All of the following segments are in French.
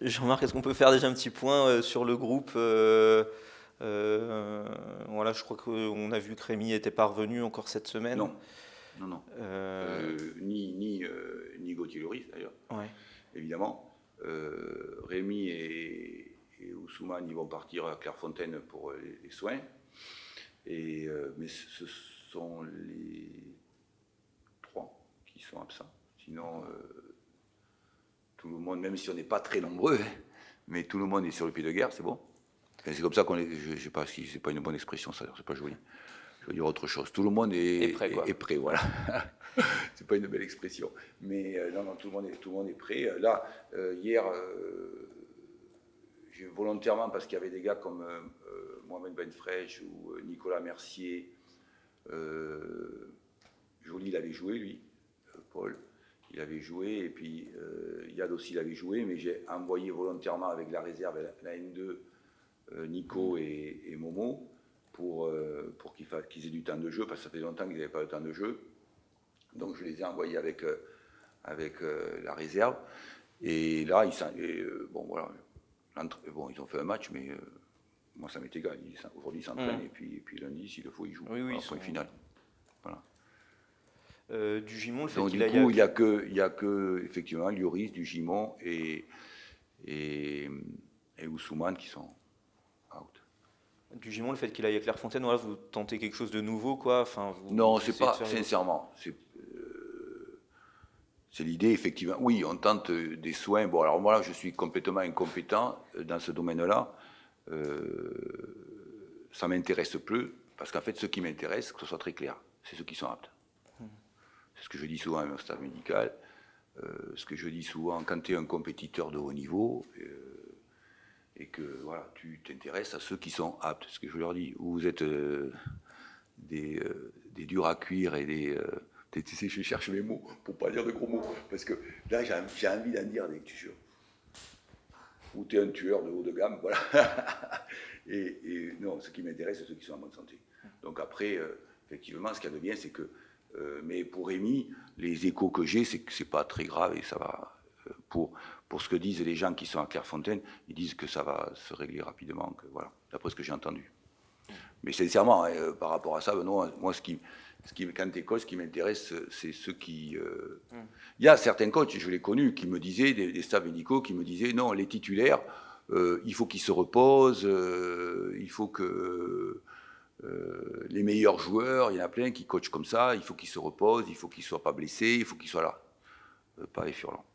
Jean-Marc, est-ce qu'on peut faire déjà un petit point sur le groupe voilà, je crois qu'on a vu que Rémi était parvenu encore cette semaine. Non, non, non. Euh, Ni Gauthier Loris d'ailleurs, ouais. évidemment. Rémi et Ousmane, ils vont partir à Clairefontaine pour les soins. Mais ce sont les 3 qui sont absents. Sinon, tout le monde, même si on n'est pas très nombreux, hein, mais tout le monde est sur le pied de guerre, c'est bon. Et c'est comme ça qu'on est. Je ne sais pas si c'est pas une bonne expression, ça, c'est pas joli. Je veux dire autre chose. Tout le monde est prêt, quoi. est prêt, voilà. C'est pas une belle expression. Mais non, tout le monde est prêt. Là, hier, j'ai volontairement, parce qu'il y avait des gars comme Mohamed Benfresh ou Nicolas Mercier, Joly, il avait joué, lui, Paul, il avait joué, et puis Yad aussi, il avait joué, mais j'ai envoyé volontairement avec la réserve, la N2, Nico et Momo, pour qu'ils aient du temps de jeu, parce que ça fait longtemps qu'ils n'avaient pas de temps de jeu. Donc je les ai envoyés avec la réserve. Et là, bon, voilà. Bon, ils ont fait un match, mais moi, ça m'est égal. Aujourd'hui, ils s'entraînent, et puis lundi, s'il le faut, ils jouent. Oui, Voilà, ils point sont... final. Voilà. Dugimon, le fait Donc qu'il du aille coup, il y a que effectivement Lloris, Dugimon et Ousmane qui sont out. Dugimon, le fait qu'il aille à Clairefontaine, voilà, vous tentez quelque chose de nouveau, quoi. Enfin, Non, vous c'est essayez de pas faire sincèrement. C'est l'idée, effectivement. Oui, on tente des soins. Bon, alors moi, je suis complètement incompétent dans ce domaine-là. Ça m'intéresse peu, parce qu'en fait, ce qui m'intéresse, que ce soit très clair, c'est ceux qui sont aptes. C'est ce que je dis souvent à mon staff médical, ce que je dis souvent quand tu es un compétiteur de haut niveau, et que voilà, tu t'intéresses à ceux qui sont aptes. Ce que je leur dis, vous êtes des durs à cuire et je cherche mes mots pour pas dire de gros mots, parce que là j'ai envie d'en dire des tueurs. Ou tu es un tueur de haut de gamme, voilà. et non, ce qui m'intéresse, c'est ceux qui sont en bonne santé. Donc après, effectivement, ce qu'il y a de bien, c'est que, mais pour Rémi, les échos que j'ai, c'est que c'est pas très grave et ça va. Pour ce que disent les gens qui sont à Clairefontaine, ils disent que ça va se régler rapidement, que voilà, d'après ce que j'ai entendu. Mais sincèrement, par rapport à ça, Benoît, moi, quand t'es coach, ce qui m'intéresse, c'est ceux qui. Il y a certains coachs, je l'ai connu, qui me disaient, des staffs médicaux, qui me disaient non, les titulaires, il faut qu'ils se reposent, il faut que les meilleurs joueurs, il y en a plein qui coachent comme ça, il faut qu'ils se reposent, il faut qu'ils ne soient pas blessés, il faut qu'ils soient là. Pas les furlants.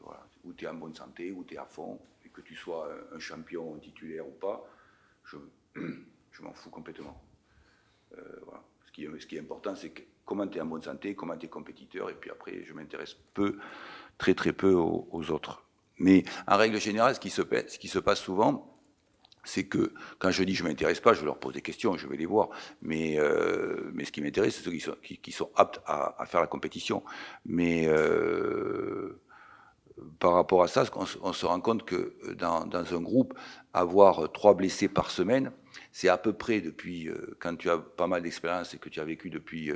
Voilà. Ou tu es en bonne santé, ou tu es à fond, et que tu sois un champion, un titulaire ou pas, je m'en fous complètement. Voilà. Ce qui est important, c'est comment tu es en bonne santé, comment tu es compétiteur, et puis après, je m'intéresse très très peu aux autres. Mais en règle générale, ce qui se passe souvent, c'est que quand je dis je ne m'intéresse pas, je leur pose des questions, je vais les voir. Mais ce qui m'intéresse, c'est ceux qui sont aptes à faire la compétition. Mais par rapport à ça, on se rend compte que dans un groupe, avoir 3 blessés par semaine, c'est à peu près depuis, quand tu as pas mal d'expérience et que tu as vécu depuis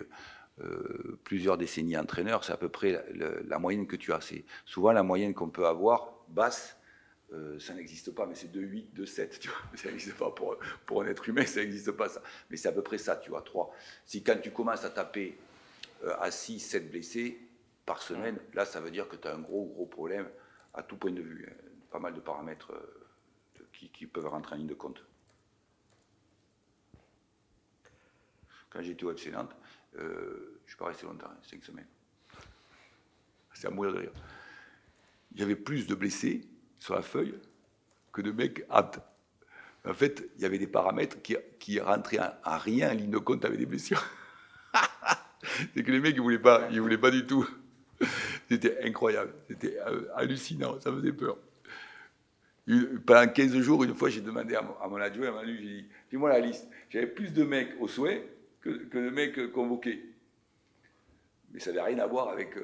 plusieurs décennies entraîneur, c'est à peu près la moyenne que tu as. C'est souvent la moyenne qu'on peut avoir, basse, ça n'existe pas, mais c'est 2,8, 2,7, tu vois. Ça n'existe pas pour un être humain, ça n'existe pas ça. Mais c'est à peu près ça, tu vois, 3. Si quand tu commences à taper à 6, 7 blessés par semaine, là, ça veut dire que tu as un gros problème à tout point de vue. Pas mal de paramètres qui peuvent rentrer en ligne de compte. Quand j'étais au FC Nantes, je ne suis pas resté longtemps, 5 semaines. C'est à mourir de rire. Il y avait plus de blessés sur la feuille que de mecs aptes. En fait, il y avait des paramètres qui rentraient à rien en ligne de compte avec des blessures. C'est que les mecs, ils voulaient pas du tout. C'était incroyable, c'était hallucinant, ça faisait peur. Pendant 15 jours, une fois, j'ai demandé à mon adjoint, à Manu, j'ai dit, dis-moi la liste. J'avais plus de mecs au souhait que de mecs convoqués. Mais ça n'avait rien à voir avec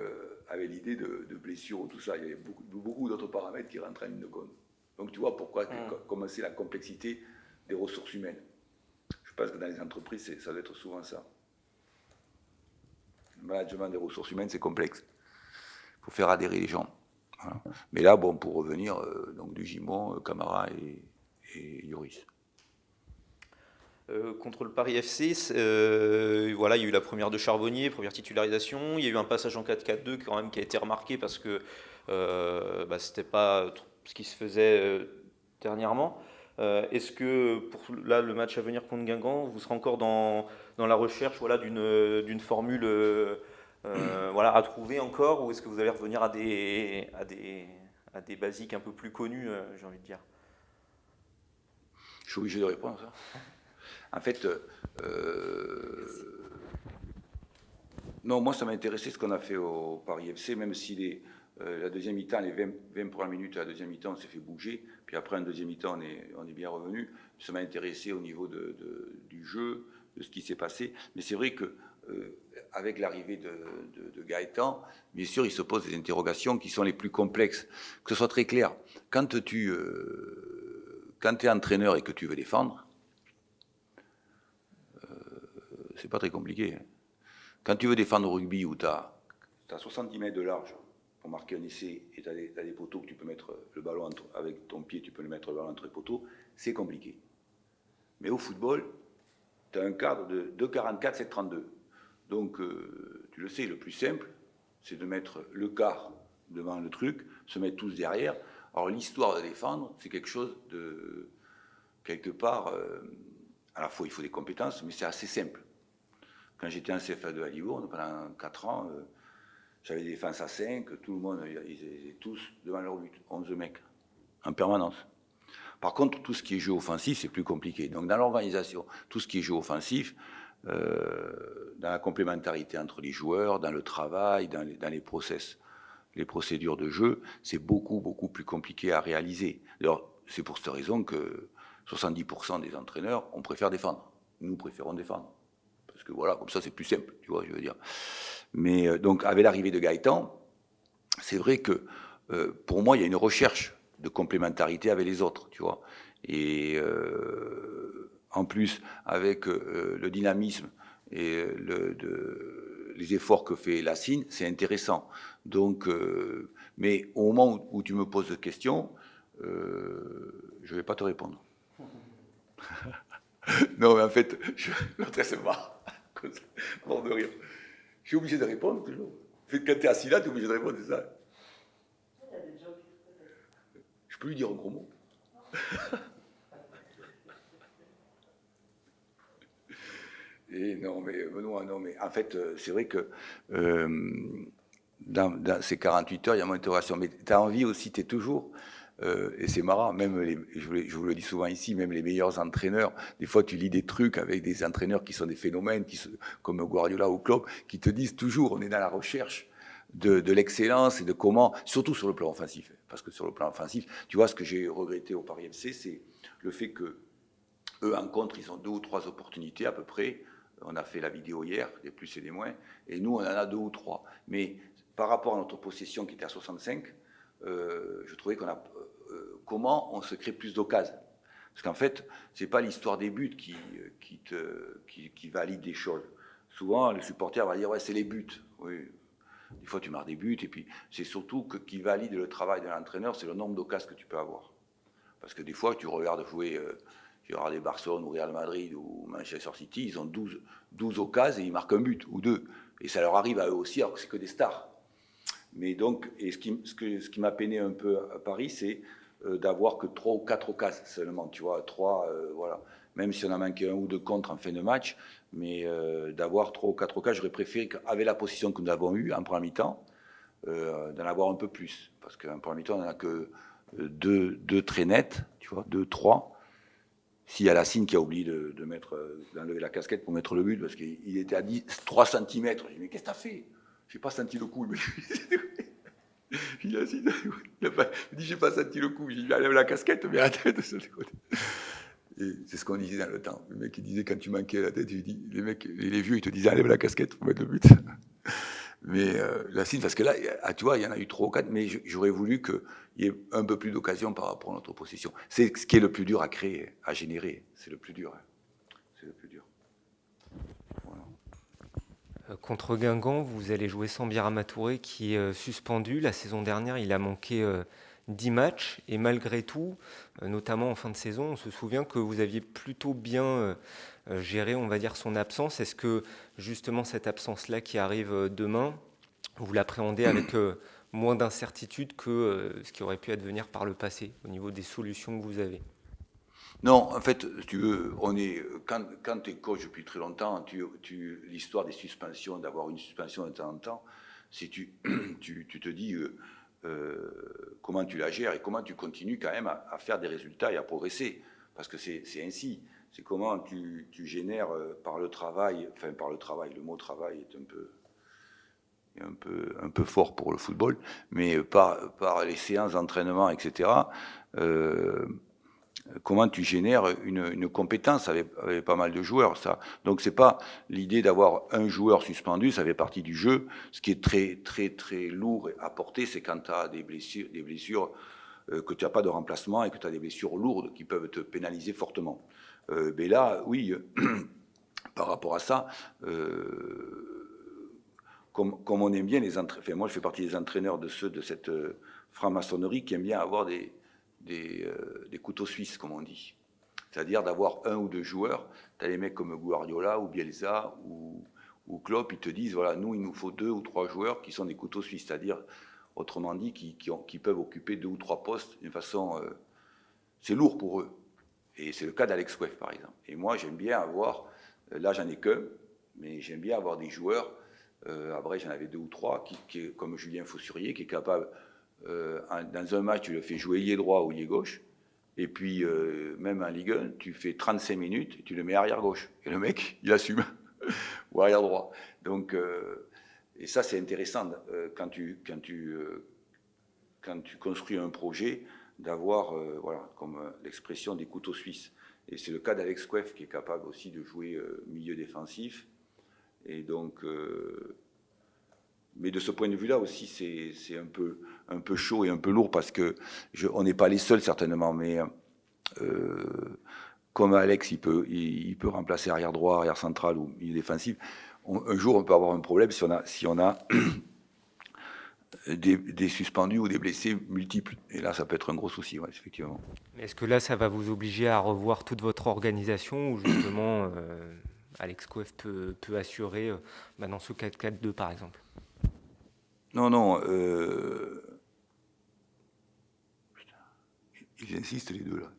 l'idée de blessure ou tout ça. Il y avait beaucoup d'autres paramètres qui rentraient en ligne de compte. Donc tu vois pourquoi comment c'est la complexité des ressources humaines. Je pense que dans les entreprises, ça doit être souvent ça. Le management des ressources humaines, c'est complexe. Il faut faire adhérer les gens. Voilà. Mais là, bon, pour revenir, donc du Gimon, Camara et Lloris. Contre le Paris FC, voilà, il y a eu la première de Charbonnier, première titularisation. Il y a eu un passage en 4-4-2 quand même qui a été remarqué parce que c'était pas ce qui se faisait dernièrement. Est-ce que pour là, le match à venir contre Guingamp, vous serez encore dans la recherche voilà, d'une formule voilà, à trouver encore, ou est-ce que vous allez revenir à des basiques un peu plus connus, j'ai envie de dire? Je suis obligé de répondre à ça. En fait, non, moi ça m'a intéressé ce qu'on a fait au Paris FC, même si la deuxième mi-temps, les 20 premières minutes à la deuxième mi-temps, on s'est fait bouger, puis après en deuxième mi-temps, on est bien revenu. Ça m'a intéressé au niveau du jeu, de ce qui s'est passé. Mais c'est vrai que avec l'arrivée de Gaëtan, bien sûr, il se pose des interrogations qui sont les plus complexes. Que ce soit très clair, quand tu es entraîneur et que tu veux défendre, c'est pas très compliqué. Quand tu veux défendre au rugby où tu as 70 mètres de large pour marquer un essai et tu as des poteaux que tu peux mettre le ballon avec ton pied, tu peux le mettre le ballon entre les poteaux, c'est compliqué. Mais au football, tu as un cadre de 2,44, 7,32. Donc, tu le sais, le plus simple, c'est de mettre le quart devant le truc, se mettre tous derrière. Alors, l'histoire de défendre, c'est quelque chose de, quelque part, à la fois il faut des compétences, mais c'est assez simple. Quand j'étais en CFA2 à Livourne, pendant 4 ans, j'avais des défenses à 5, tout le monde, ils étaient tous devant leur but, 11 mecs, en permanence. Par contre, tout ce qui est jeu offensif, c'est plus compliqué. Donc, dans l'organisation, tout ce qui est jeu offensif, dans la complémentarité entre les joueurs, dans le travail, dans les process, les procédures de jeu, c'est beaucoup, beaucoup plus compliqué à réaliser. D'ailleurs, c'est pour cette raison que 70% des entraîneurs, on préfère défendre. Nous préférons défendre. Parce que voilà, comme ça, c'est plus simple, tu vois, je veux dire. Mais donc, avec l'arrivée de Gaëtan, c'est vrai que pour moi, il y a une recherche de complémentarité avec les autres, tu vois. Et en plus, avec le dynamisme et les efforts que fait Lassine, c'est intéressant. Donc, mais au moment où tu me poses des questions, je ne vais pas te répondre. Non, mais en fait, l'autre, c'est marrant. Mort de rire. Je suis obligé de répondre toujours. Quand tu es assis là, tu es obligé de répondre, c'est ça. Je peux lui dire un gros mot. Et non, mais Benoît, non, mais en fait, c'est vrai que dans ces 48 heures, il y a mon interrogation. Mais tu as envie aussi, tu es toujours. Et c'est marrant, même je vous le dis souvent ici, même les meilleurs entraîneurs, des fois tu lis des trucs avec des entraîneurs qui sont des phénomènes, comme Guardiola ou Klopp, qui te disent toujours, on est dans la recherche de l'excellence et de comment, surtout sur le plan offensif. Parce que sur le plan offensif, tu vois, ce que j'ai regretté au Paris FC, c'est le fait que eux, en contre, ils ont 2 ou 3 opportunités à peu près. On a fait la vidéo hier, des plus et des moins, et nous, on en a 2 ou 3. Mais par rapport à notre possession qui était à 65, je trouvais qu'on a comment on se crée plus d'occasions. Parce qu'en fait, c'est pas l'histoire des buts qui valide des choses. Souvent, le supporter va dire ouais, c'est les buts. Oui, des fois tu marques des buts, et puis c'est surtout qui valide le travail de l'entraîneur, c'est le nombre d'occasions que tu peux avoir. Parce que des fois, tu regardes jouer, tu regardes Barcelone ou Real Madrid ou Manchester City, ils ont 12 occasions et ils marquent un but ou 2. Et ça leur arrive à eux aussi, alors que c'est que des stars. Mais donc, et ce qui m'a peiné un peu à Paris, c'est d'avoir que 3 ou 4 occasions seulement, tu vois, 3, voilà. Même si on a manqué 1 ou 2 contre en fin de match, mais d'avoir 3 ou 4 occasions, j'aurais préféré qu'avec la position que nous avons eue en première mi-temps, d'en avoir un peu plus. Parce qu'en première mi-temps, on n'en a que 2 très nets, tu vois, 2, 3. S'il y a Lassine qui a oublié d'enlever la casquette pour mettre le but, parce qu'il était à 3 cm, j'ai dit, mais qu'est-ce que t'as fait? J'ai pas senti le coup. Il a dit, j'ai pas senti le coup. J'ai dit, enlève la casquette, mais la tête. Et c'est ce qu'on disait dans le temps. Le mec, il disait, quand tu manquais la tête, il dit, les vieux, ils te disaient, enlève la casquette pour mettre le but. Mais Lassine, parce que là, tu vois, il y en a eu 3 ou 4, mais j'aurais voulu qu'il y ait un peu plus d'occasion par rapport à notre possession. C'est ce qui est le plus dur à créer, à générer. C'est le plus dur. C'est le plus dur. Voilà. Contre Guingamp, vous allez jouer sans Birama Touré qui est suspendu. La saison dernière, il a manqué 10 matchs et malgré tout, notamment en fin de saison, on se souvient que vous aviez plutôt bien géré, on va dire, son absence. Est-ce que justement cette absence-là qui arrive demain, vous l'appréhendez avec moins d'incertitude que ce qui aurait pu advenir par le passé au niveau des solutions que vous avez? Non, en fait, si tu veux, quand tu es coach depuis très longtemps, l'histoire des suspensions, d'avoir une suspension de temps en temps, si tu te dis comment tu la gères et comment tu continues quand même à faire des résultats et à progresser. Parce que c'est ainsi. C'est comment tu génères par le travail, le mot travail est un peu fort pour le football, mais par les séances d'entraînement, etc., comment tu génères une compétence avec pas mal de joueurs. Ça. Donc c'est pas l'idée d'avoir un joueur suspendu, ça fait partie du jeu. Ce qui est très très très lourd à porter, c'est quand tu as des blessures que tu n'as pas de remplacement et que tu as des blessures lourdes qui peuvent te pénaliser fortement. Mais là, oui, par rapport à ça, comme on aime bien les entraîneurs, enfin, moi je fais partie des entraîneurs de cette franc-maçonnerie qui aiment bien avoir des couteaux suisses, comme on dit. C'est-à-dire d'avoir un ou deux joueurs. Tu as les mecs comme Guardiola ou Bielsa ou Klopp, ils te disent, voilà, nous, il nous faut 2 ou 3 joueurs qui sont des couteaux suisses, c'est-à-dire, autrement dit, qui peuvent occuper 2 ou 3 postes d'une façon... c'est lourd pour eux. Et c'est le cas d'Alex Cuef, par exemple. Et moi, j'aime bien avoir... Là, j'en ai qu'un, mais j'aime bien avoir des joueurs... après, j'en avais 2 ou 3, comme Julien Faussurier, qui est capable... dans un match, tu le fais jouer ailier droit ou ailier gauche, et puis même en Ligue 1, tu fais 35 minutes et tu le mets arrière gauche. Et le mec, il assume, ou arrière droit. Donc, et ça, c'est intéressant quand tu construis un projet, d'avoir, voilà, comme l'expression des couteaux suisses. Et c'est le cas d'Alex Cuef, qui est capable aussi de jouer milieu défensif. Et donc... mais de ce point de vue-là aussi, c'est un peu chaud et un peu lourd parce que on n'est pas les seuls certainement, mais comme Alex, il peut remplacer arrière droit, arrière central ou milieu défensif. Un jour, on peut avoir un problème si on a des suspendus ou des blessés multiples. Et là, ça peut être un gros souci, ouais, effectivement. Mais est-ce que là, ça va vous obliger à revoir toute votre organisation ou justement Alex Cuef peut assurer dans ce 4-4-2 par exemple? Non, ils insistent les deux là.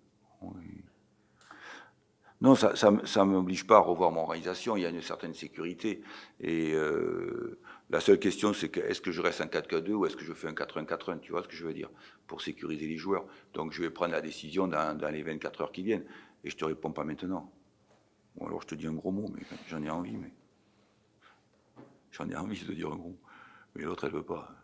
Non, ça ne m'oblige pas à revoir mon organisation, il y a une certaine sécurité. Et la seule question, c'est est-ce que je reste en 4-4-2 ou est-ce que je fais un 4-1-4-1, tu vois ce que je veux dire, pour sécuriser les joueurs. Donc je vais prendre la décision dans les 24 heures qui viennent, et je ne te réponds pas maintenant. Ou alors je te dis un gros mot, mais j'en ai envie, j'en ai envie de dire un gros mot. Mais l'autre, elle ne veut pas.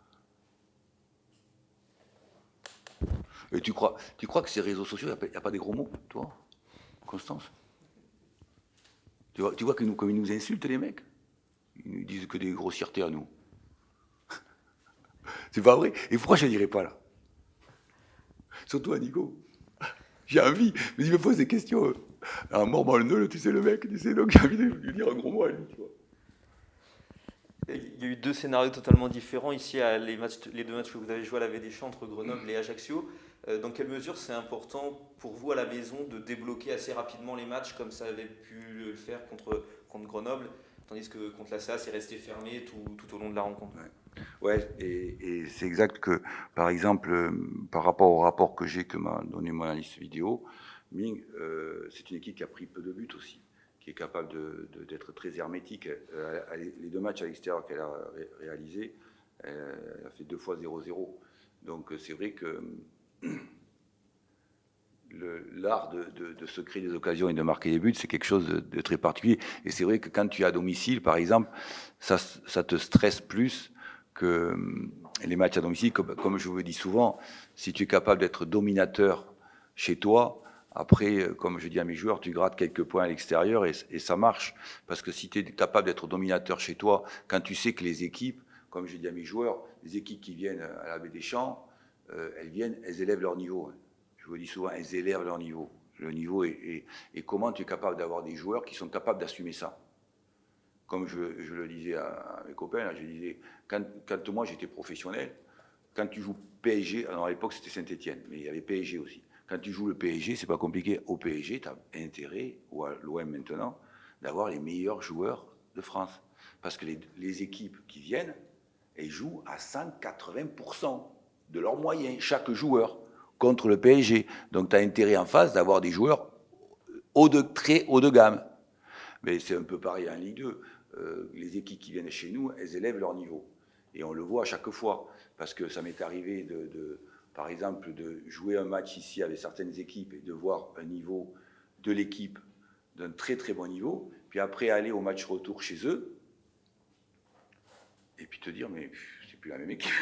Et tu crois que ces réseaux sociaux, il n'y a pas des gros mots, toi, Constance? Tu vois que comme ils nous insultent, les mecs. Ils nous disent que des grossièretés à nous. C'est pas vrai. Et pourquoi je ne dirais pas là? Surtout à Nico. J'ai envie, mais il me pose des questions. Un mormonneux, tu sais, le mec, tu sais, donc j'ai envie de lui dire un gros mot à lui, tu vois. Il y a eu 2 scénarios totalement différents ici à les 2 matchs que vous avez joués à la Védéchamps entre Grenoble et Ajaccio. Dans quelle mesure c'est important pour vous à la maison de débloquer assez rapidement les matchs comme ça avait pu le faire contre Grenoble, tandis que contre la CA c'est resté fermé tout au long de la rencontre? Ouais, et c'est exact que, par exemple, par rapport au rapport que m'a donné mon analyste vidéo, Ming, c'est une équipe qui a pris peu de buts aussi, qui est capable d'être très hermétique. Les 2 matchs à l'extérieur qu'elle a réalisés, elle a fait 2 fois 0-0. Donc c'est vrai que l'art de se créer des occasions et de marquer des buts, c'est quelque chose de très particulier. Et c'est vrai que quand tu es à domicile, par exemple, ça te stresse plus que les matchs à domicile. Comme je vous le dis souvent, si tu es capable d'être dominateur chez toi, après, comme je dis à mes joueurs, tu grattes quelques points à l'extérieur et ça marche. Parce que si tu es capable d'être dominateur chez toi, quand tu sais que les équipes, comme je dis à mes joueurs, les équipes qui viennent à la Védéchamps, elles élèvent leur niveau. Je vous dis souvent, elles élèvent leur niveau. Le niveau et comment tu es capable d'avoir des joueurs qui sont capables d'assumer ça. comme je le disais à mes copains, là, je disais, quand moi j'étais professionnel, quand tu joues PSG, alors à l'époque c'était Saint-Etienne, mais il y avait PSG aussi. Quand tu joues le PSG, c'est pas compliqué. Au PSG, tu as intérêt, ou à l'OM maintenant, d'avoir les meilleurs joueurs de France. Parce que les équipes qui viennent, elles jouent à 180% de leurs moyens, chaque joueur, contre le PSG. Donc tu as intérêt en face d'avoir des joueurs très haut de gamme. Mais c'est un peu pareil en Ligue 2. Les équipes qui viennent chez nous, elles élèvent leur niveau. Et on le voit à chaque fois. Parce que ça m'est arrivé, par exemple, de jouer un match ici avec certaines équipes et de voir un niveau de l'équipe d'un très très bon niveau, puis après aller au match retour chez eux, et puis te dire, mais c'est plus la même équipe.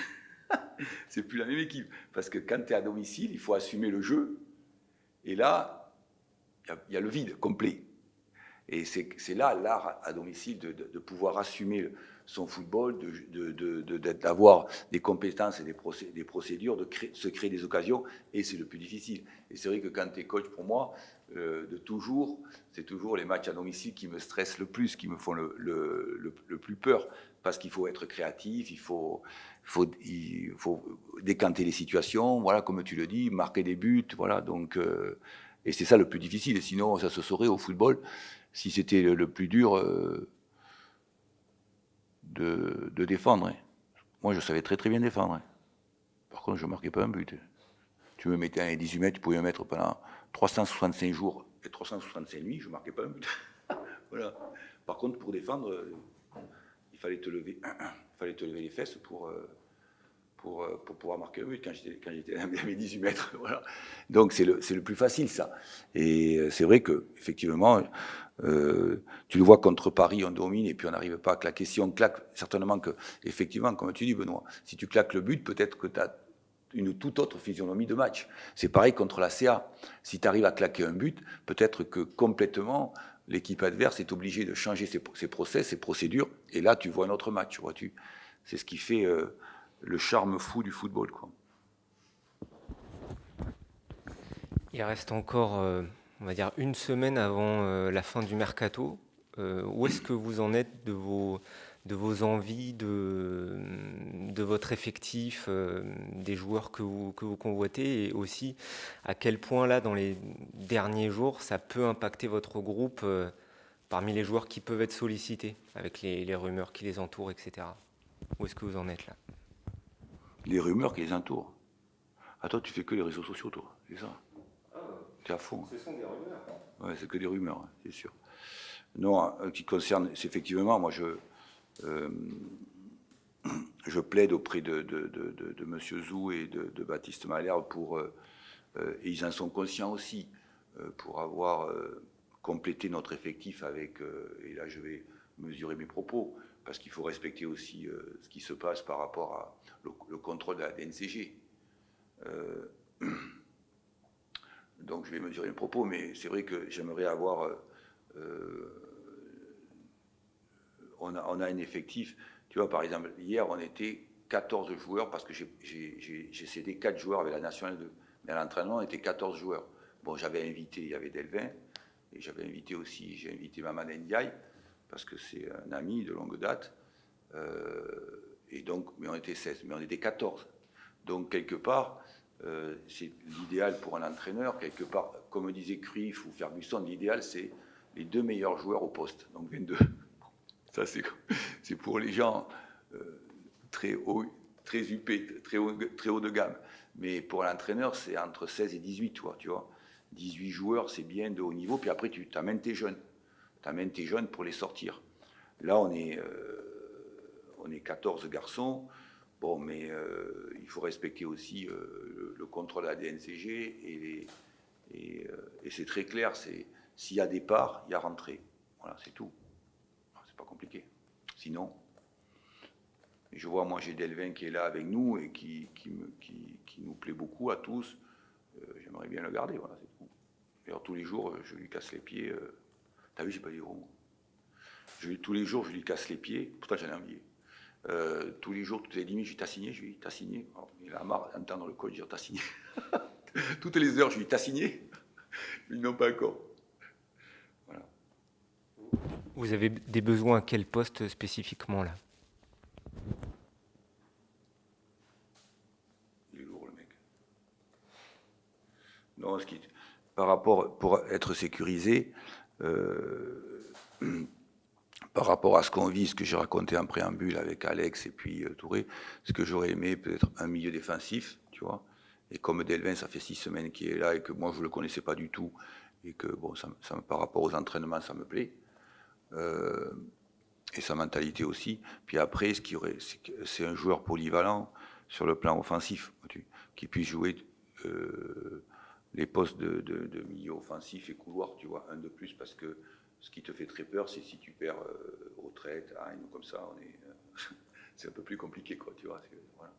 C'est plus la même équipe. Parce que quand tu es à domicile, il faut assumer le jeu. Et là, il y a le vide complet. Et c'est là l'art à domicile de pouvoir assumer son football, d'avoir des compétences et des procédures, se créer des occasions, et c'est le plus difficile. Et c'est vrai que quand tu es coach, pour moi, c'est toujours les matchs à domicile qui me stressent le plus, qui me font le plus peur, parce qu'il faut être créatif, il faut décanter les situations, voilà, comme tu le dis, marquer des buts, voilà, donc, et c'est ça le plus difficile, et sinon ça se saurait au football. Si c'était le plus dur de défendre. Moi, je savais très très bien défendre. Par contre, je ne marquais pas un but. Tu me mettais à 18 mètres, tu pouvais me mettre pendant 365 jours et 365 nuits, je ne marquais pas un but. Voilà. Par contre, pour défendre, il fallait te lever les fesses pour pouvoir marquer un but quand j'étais à mes 18 mètres. Voilà. Donc, c'est le plus facile, ça. Et c'est vrai qu'effectivement, tu le vois contre Paris, on domine et puis on n'arrive pas à claquer. Si on claque, certainement que, effectivement, comme tu dis, Benoît, si tu claques le but, peut-être que tu as une toute autre physionomie de match. C'est pareil contre la CA. Si tu arrives à claquer un but, peut-être que complètement, l'équipe adverse est obligée de changer ses process, ses procédures, et là, tu vois un autre match. Vois-tu. C'est ce qui fait le charme fou du football, quoi. Il reste encore, on va dire, une semaine avant la fin du mercato. Où est-ce que vous en êtes de vos envies, de votre effectif, des joueurs que vous convoitez, et aussi à quel point, là, dans les derniers jours, ça peut impacter votre groupe parmi les joueurs qui peuvent être sollicités, avec les rumeurs qui les entourent, etc. Où est-ce que vous en êtes, là? Les rumeurs qui les entourent. Ah, toi, tu fais que les réseaux sociaux, toi, c'est ça? T'es à fond. Ce sont des rumeurs. Ouais, c'est que des rumeurs, hein, c'est sûr. Non, qui concerne, c'est effectivement, moi, je plaide auprès de M. Zou et de Baptiste Malherbe pour, et ils en sont conscients aussi, pour avoir complété notre effectif avec, et là je vais mesurer mes propos, parce qu'il faut respecter aussi ce qui se passe par rapport à le contrôle de la DNCG. Donc je vais mesurer mes propos, mais c'est vrai que j'aimerais avoir... on a un effectif, tu vois, par exemple, hier on était 14 joueurs, parce que j'ai cédé 4 joueurs avec la Nationale 2, mais à l'entraînement on était 14 joueurs. Bon, j'avais invité, il y avait Delvin, et j'ai invité Maman Ndiaye, parce que c'est un ami de longue date, et donc, mais on était 16, mais on était 14. Donc quelque part, c'est l'idéal pour un entraîneur, quelque part, comme disait Cruyff ou Ferguson, l'idéal c'est les 2 meilleurs joueurs au poste, donc 22. Ça c'est pour les gens très haut, très huppés, très haut de gamme. Mais pour l'entraîneur, c'est entre 16 et 18, tu vois. 18 joueurs, c'est bien de haut niveau, puis après tu amènes tes jeunes. Tu amènes tes jeunes pour les sortir. Là, on est 14 garçons. Bon, mais il faut respecter aussi le contrôle de la DNCG et c'est très clair, s'il y a départ, il y a rentrée. Voilà, c'est tout. C'est pas compliqué. Sinon, je vois, moi j'ai Delvin qui est là avec nous et qui nous plaît beaucoup à tous. J'aimerais bien le garder, voilà, c'est tout. D'ailleurs, tous les jours, je lui casse les pieds. T'as vu, j'ai pas dit gros mot. Tous les jours, je lui casse les pieds. Pourtant, j'en ai envie. Tous les jours, toutes les limites, je lui dis, t'as signé? Je lui dis, t'as signé? Alors, il a marre d'entendre le coach dire, t'as signé? Toutes les heures, je lui dis, t'as signé? Je lui dis, non, pas encore. Voilà. Vous avez des besoins à quel poste spécifiquement là? Il est lourd le mec. Non, par rapport, pour être sécurisé, par rapport à ce qu'on vit, ce que j'ai raconté en préambule avec Alex et puis Touré, ce que j'aurais aimé peut-être un milieu défensif, tu vois. Et comme Delvin, ça fait 6 semaines qu'il est là et que moi je le connaissais pas du tout et que bon, par rapport aux entraînements, ça me plaît. Et sa mentalité aussi. Puis après, c'est un joueur polyvalent sur le plan offensif, qui puisse jouer les postes de milieu offensif et couloir, tu vois, un de plus, parce que ce qui te fait très peur, c'est si tu perds retraite, ou comme ça, c'est un peu plus compliqué, quoi, tu vois. Voilà.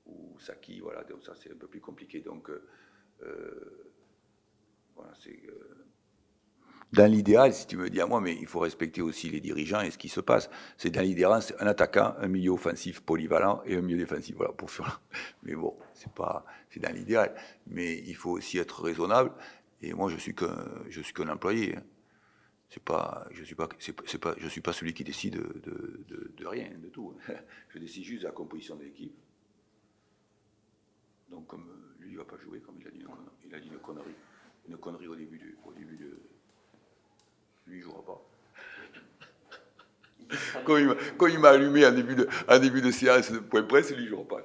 Ou Saki, voilà, donc ça c'est un peu plus compliqué. Donc, voilà, c'est... Dans l'idéal, si tu me dis à moi, mais il faut respecter aussi les dirigeants et ce qui se passe. C'est dans l'idéal, c'est un attaquant, un milieu offensif polyvalent et un milieu défensif. Voilà, pour faire. Mais bon, c'est dans l'idéal. Mais il faut aussi être raisonnable. Et moi, je suis qu'un employé. Hein. Je suis pas celui qui décide de rien, de tout. Je décide juste de la composition de l'équipe. Donc, comme lui, il va pas jouer, comme il a dit une connerie au début de. Lui, il ne jouera pas. Quand il m'a allumé en début de séance de point presse, lui, il ne jouera pas.